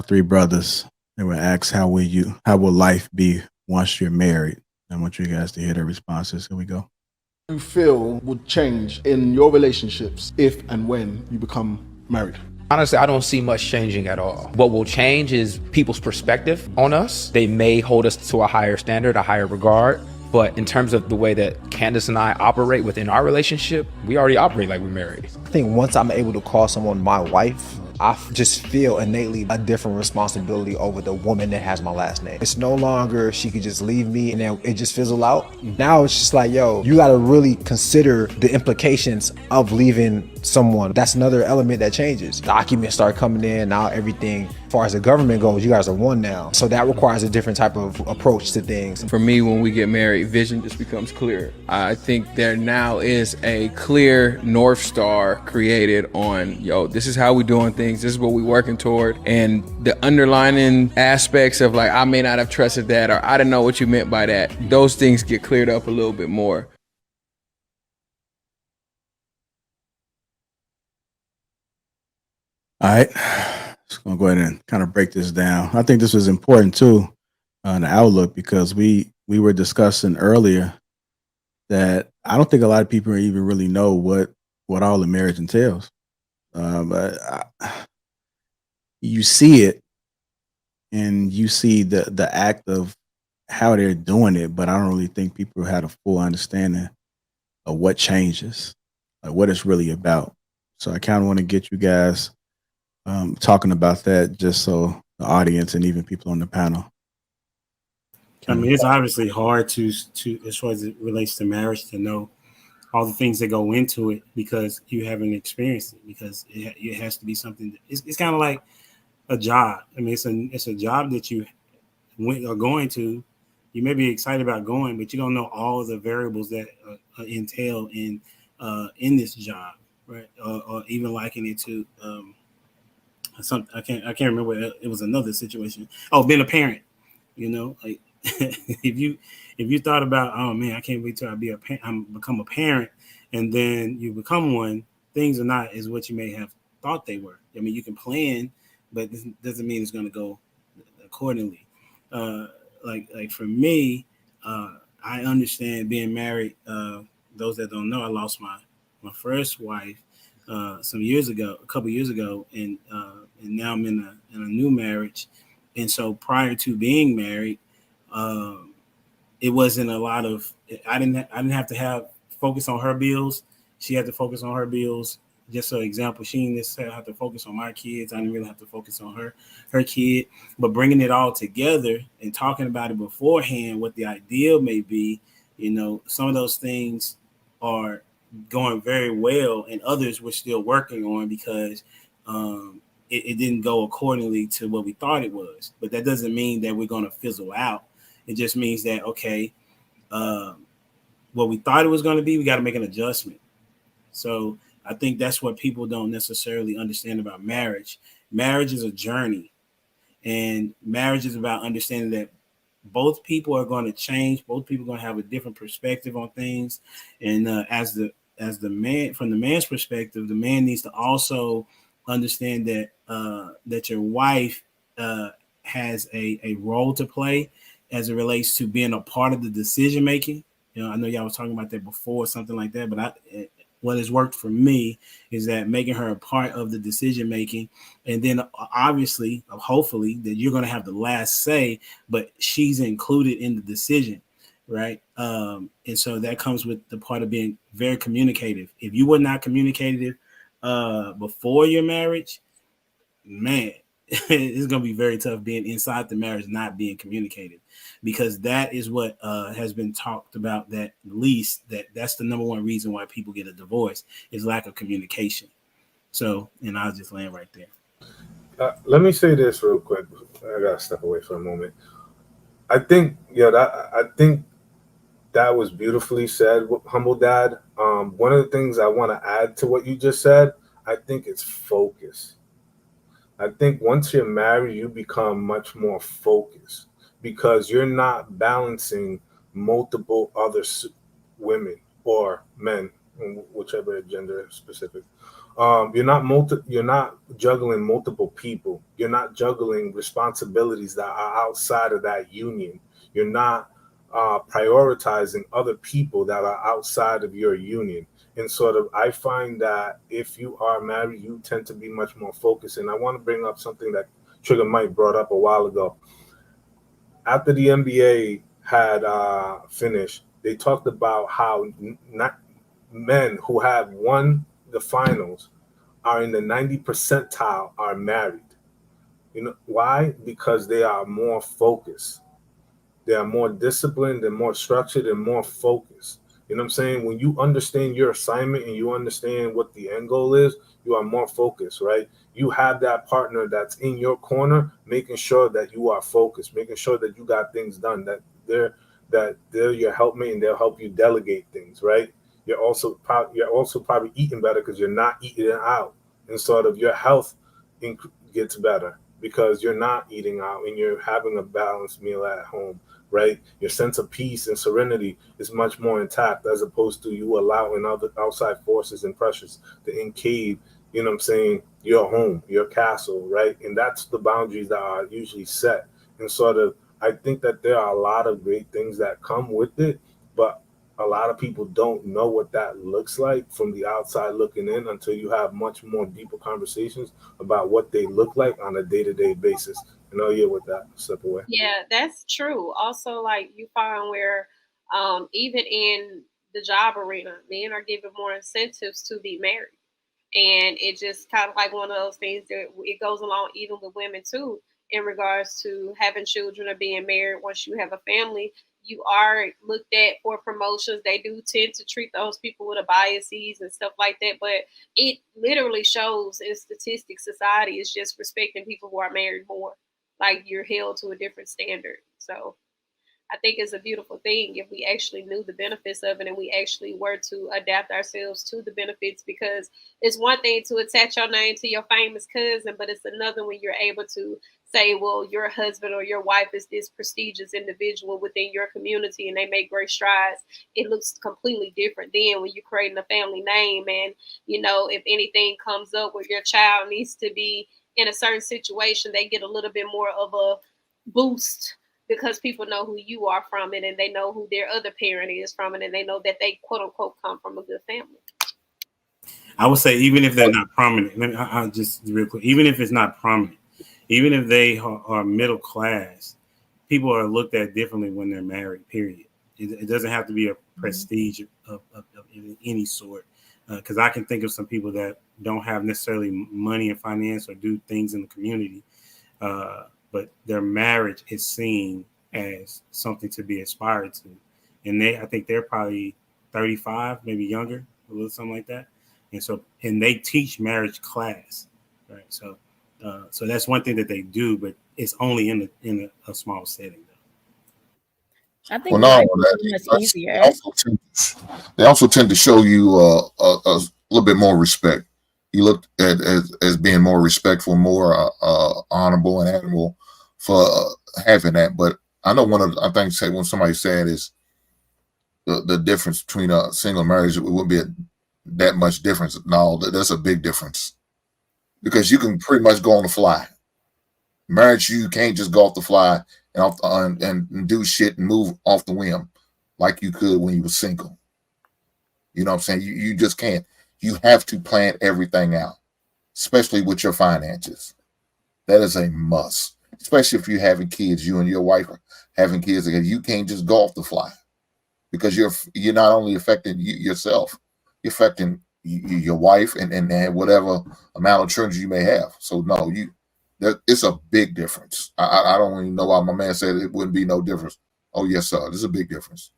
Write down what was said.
three brothers. They were asked, how will life be once you're married? I want you guys to hear their responses. Here we go. You feel would change in your relationships if and when you become married? Honestly, I don't see much changing at all. What will change is people's perspective on us. They may hold us to a higher standard, a higher regard. But in terms of the way that Candace and I operate within our relationship, we already operate like we're married. I think once I'm able to call someone my wife, I just feel innately a different responsibility over the woman that has my last name. It's no longer she could just leave me and then it just fizzle out. Now it's just like, yo, you gotta really consider the implications of leaving someone. That's another element that changes. The documents start coming in, now everything, as far as the government goes, you guys are one now. So that requires a different type of approach to things. For me, when we get married, vision just becomes clear. I think there now is a clear North Star created on, yo, this is how we're doing things. This is what we're working toward. And the underlining aspects of like, I may not have trusted that, or I didn't know what you meant by that. Those things get cleared up a little bit more. All right. Just going to go ahead and kind of break this down. I think this was important too, the outlook, because we were discussing earlier that I don't think a lot of people even really know what all the marriage entails. You see it, and you see the act of how they're doing it, but I don't really think people had a full understanding of what changes, like what it's really about. So I kind of want to get you guys talking about that, just so the audience and even people on the panel. I mean, it's obviously hard to as far as it relates to marriage to know all the things that go into it because you haven't experienced it. Because it has to be something. It's kind of like a job. I mean, it's a job that you are going to. You may be excited about going, but you don't know all the variables that entail in this job, right? Or even liking it to I can't remember. It was another situation. Oh, being a parent. Like if you thought about, oh man, I can't wait till I'm become a parent, and then you become one, things are not as what you may have thought they were. I mean, you can plan, but this doesn't mean it's going to go accordingly. Like for me, I understand being married. Those that don't know, I lost my first wife a couple years ago, and now I'm in a new marriage. And so prior to being married, it wasn't a lot of. I didn't have to have focus on her bills. She had to focus on her bills. Just an example, she didn't necessarily have to focus on my kids. I didn't really have to focus on her kid. But bringing it all together and talking about it beforehand, what the ideal may be, some of those things are going very well, and others we're still working on because it didn't go accordingly to what we thought it was. But that doesn't mean that we're going to fizzle out. It just means that, okay, what we thought it was going to be, we got to make an adjustment. So I think that's what people don't necessarily understand about marriage. Marriage is a journey, and marriage is about understanding that both people are going to change. Both people are going to have a different perspective on things. And as the man, from the man's perspective, the man needs to also understand that your wife has a role to play as it relates to being a part of the decision making. I know y'all was talking about that before, something like that, but what has worked for me is that making her a part of the decision making, and then obviously, hopefully, that you're going to have the last say, but she's included in the decision, right? And so that comes with the part of being very communicative. If you were not communicative before your marriage, man, it's going to be very tough being inside the marriage not being communicated, because that is what has been talked about, that least that's the number one reason why people get a divorce is lack of communication. So, and I'll just land right there. Let me say this real quick. I gotta step away for a moment. I think I think that was beautifully said, humble dad. One of the things I want to add to what you just said, I think it's focus. I think once you're married, you become much more focused because you're not balancing multiple other women or men, whichever gender specific. you're not juggling multiple people. You're not juggling responsibilities that are outside of that union. You're not prioritizing other people that are outside of your union. And sort of, I find that if you are married, you tend to be much more focused. And I want to bring up something that Trigger Mike brought up a while ago. After the NBA had finished, they talked about how not men who have won the finals are in the 90 percentile are married. You know why? Because they are more focused. They are more disciplined and more structured and more focused. You know what I'm saying? When you understand your assignment and you understand what the end goal is, you are more focused, right? You have that partner that's in your corner, making sure that you are focused, making sure that you got things done, that they're your helpmate and they'll help you delegate things, right? You're also probably eating better because you're not eating it out, and sort of your health gets better because you're not eating out and you're having a balanced meal at home, right? Your sense of peace and serenity is much more intact as opposed to you allowing other outside forces and pressures to encave, you know what I'm saying, your home, your castle, right? And that's the boundaries that are usually set. And sort of, I think that there are a lot of great things that come with it, but a lot of people don't know what that looks like from the outside looking in until you have much more deeper conversations about what they look like on a day-to-day basis. And oh yeah, with that, step away. Yeah, that's true. Also, like you find where even in the job arena, men are given more incentives to be married. And it just kind of like one of those things that it goes along even with women too, in regards to having children or being married. Once you have a family, you are looked at for promotions. They do tend to treat those people with a biases and stuff like that. But it literally shows in statistics, society is just respecting people who are married more. Like you're held to a different standard. So I think it's a beautiful thing if we actually knew the benefits of it and we actually were to adapt ourselves to the benefits, because it's one thing to attach your name to your famous cousin, but it's another when you're able to say, well, your husband or your wife is this prestigious individual within your community and they make great strides. It looks completely different then when you're creating a family name. And, you know, if anything comes up where your child needs to be in a certain situation, they get a little bit more of a boost because people know who you are from it and they know who their other parent is from it and they know that they quote unquote come from a good family. I would say even if they're not prominent, I'll just real quick, even if it's not prominent, even if they are middle class, people are looked at differently when they're married, period. It doesn't have to be a prestige of any sort. Because I can think of some people that don't have necessarily money and finance or do things in the community, but their marriage is seen as something to be aspired to. And I think they're probably 35, maybe younger, a little something like that. And they teach marriage class, right? So that's one thing that they do, but it's only in a small setting. I think life is much easier. They also tend to show you a little bit more respect. You look at as being more respectful, more honorable and admirable for having that. But I know one of the things when somebody said is the difference between a single marriage, it wouldn't be that much difference. No, that's a big difference because you can pretty much go on the fly. Marriage, you can't just go off the fly and do shit and move off the whim like you could when you were single. You know what I'm saying? You just can't. You have to plan everything out, especially with your finances. That is a must, especially if you're having kids. You and your wife are having kids. You can't just go off the fly because you're not only affecting yourself, you're affecting your wife and whatever amount of children you may have. So no, it's a big difference. I don't even know why my man said it wouldn't be no difference. Oh yes, sir. There's a big difference.